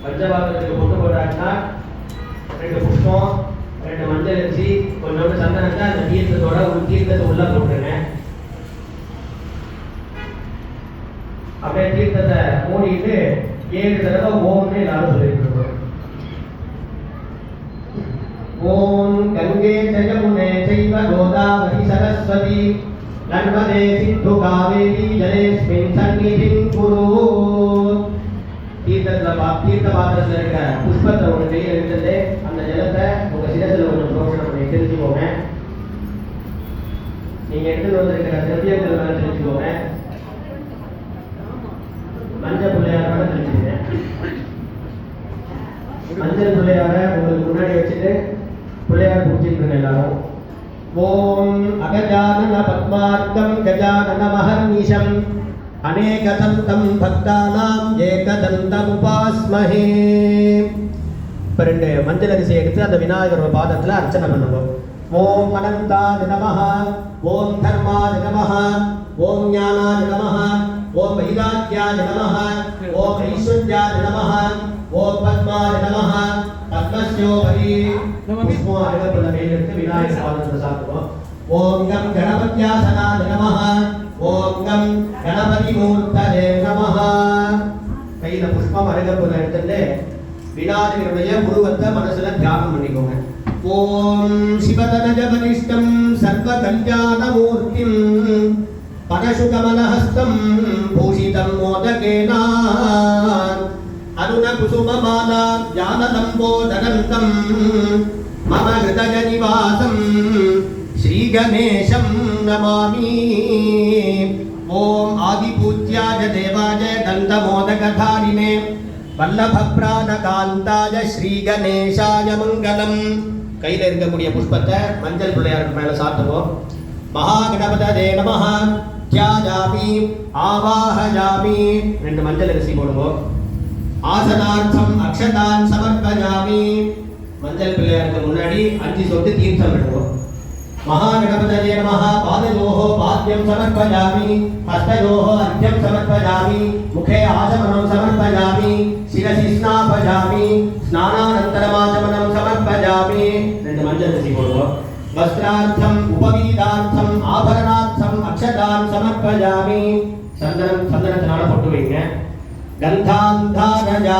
பஞ்சபாத்திரத்துக்கு பொட்டு போட்டாச்சுன்னா 2 புஷ்பம் 2 மஞ்சள் அரிசி கொஞ்சோண்டு சந்தனத்தை அந்த தீர்த்தத்தோட தீர்த்தத்தை உள்ள போட்டுருங்க. அப்படியே தீர்த்தத்தை மூடிட்டு 7 தடவை ஓம்னு எல்லாரும் சொல்லிட்டு இருக்கோம். ஓம் கங்கே ஜயமுனே சைவ கோதாவரி சரஸ்வதி நர்மதே சிந்து காவேரி ஜலேஸ்மின் சந்நிதிம் குரு. தீர்த்த பாத்திரத்தில் இருக்க புஷ்பத்தை உங்க கையில் எடுத்துட்டு அந்த ஜலத்தை உங்க சிரசில் கொஞ்சம் புரோஷனம் பண்ணி தெரிஞ்சுக்கோங்க. நீங்க எடுத்துட்டு வந்திருக்கிற திரவியங்கள் மேல தெரிஞ்சுக்கோங்க. மஞ்சள் பிள்ளையார மேல தெரிஞ்சுக்கோங்க. மஞ்சள் பிள்ளையார உங்களுக்கு முன்னாடி வச்சுட்டு பிள்ளையார பிடிச்சிட்டு எல்லாரும். ஓம் அகஜானன பத்மார்க்கம் கஜானன மஹர்நிஷம் அநேகதந்தம் பக்தானாம் ஏகதந்தம் உபாஸ்மஹே. இப்போ 2 மஞ்சள் அரிசி எடுத்து அந்த விநாயகரோட பாதத்தில் அர்ச்சனை பண்ணுவோம். ஓம் அனந்தாய நமஹ, ஓம் தர்மாய நமஹ, ஓம் ஞானாய நமஹ, ஓம் வைராக்யாய நமஹ, ஓம் ஐஸ்வர்யாய நமஹ, ஓம் பத்மாய நமஹ. பத்மஸ்யோபரி புஷ்பம் அழகப்பட கையிலிருந்து விநாயகர் பாதத்தில் சாப்பிடுவோம். ஓம் கம் கணபத்யாசனாய நமஹ, ஓம் கம் கணபதி மூர்த்ததே நமஹ. கையில புஷ்பம் அழகப்பட எடுத்துட்டு விநாயகருடைய உருவத்தை மனசுல தியானம் பண்ணிக்கோங்க. ஓம் சிவதனஜவனிஷ்டம் சர்வ கல்யாண மூர்த்திம் பரசுகமலஹஸ்தம் பூஷிதம் மோதகேன அருண குசுமமாலா ஞானலம்போதரந்தம் மம ஹிருதய நிவாசம் ஸ்ரீ கணேசம் நமாமி. ஓம் ஆதிபூஜ்யாய தேவாய கந்தமோதகதாரிணே வல்லப பிராணகாந்தாய ஸ்ரீ கணேசாய மங்களம். கையில் இருக்கக்கூடிய புஷ்பத்தை மஞ்சள் பிள்ளையாருக்கு மேல சாத்துவோம். மகாகணபதே நமஹ தியாஜாமி ஆவாஹயாமி. 2 மஞ்சள் அரிசி போடுவோம். ஆசனார்த்தம் அக்ஷதான் சமர்ப்பயாமி. மஞ்சள் பிள்ளையாருக்கு முன்னாடி 5 சொட்டு தீர்த்தம் விடுவோம். மகாகணபதே நமஹ பாதயோஹ பாத்யம் சமர்ப்பயாமி, ஹஸ்தயோஹ அர்க்யம் சமர்ப்பயாமி, முகே ஆசமனம் சமர்ப்பயாமி, சிரசி ஸ்நாபயாமி, ஸ்நானானந்தரமாசமனம் சமர்ப்பயாமி. 2 மஞ்சள் அரிசி போடுவோம். வஸ்திரார்த்தம் உபவீதார்த்தம் ஆபரணார்த்தம் அக்ஷதான் சமர்ப்பயாமி. சந்தனத்தினால பொட்டு வைங்க. கந்தாந்தாரஜா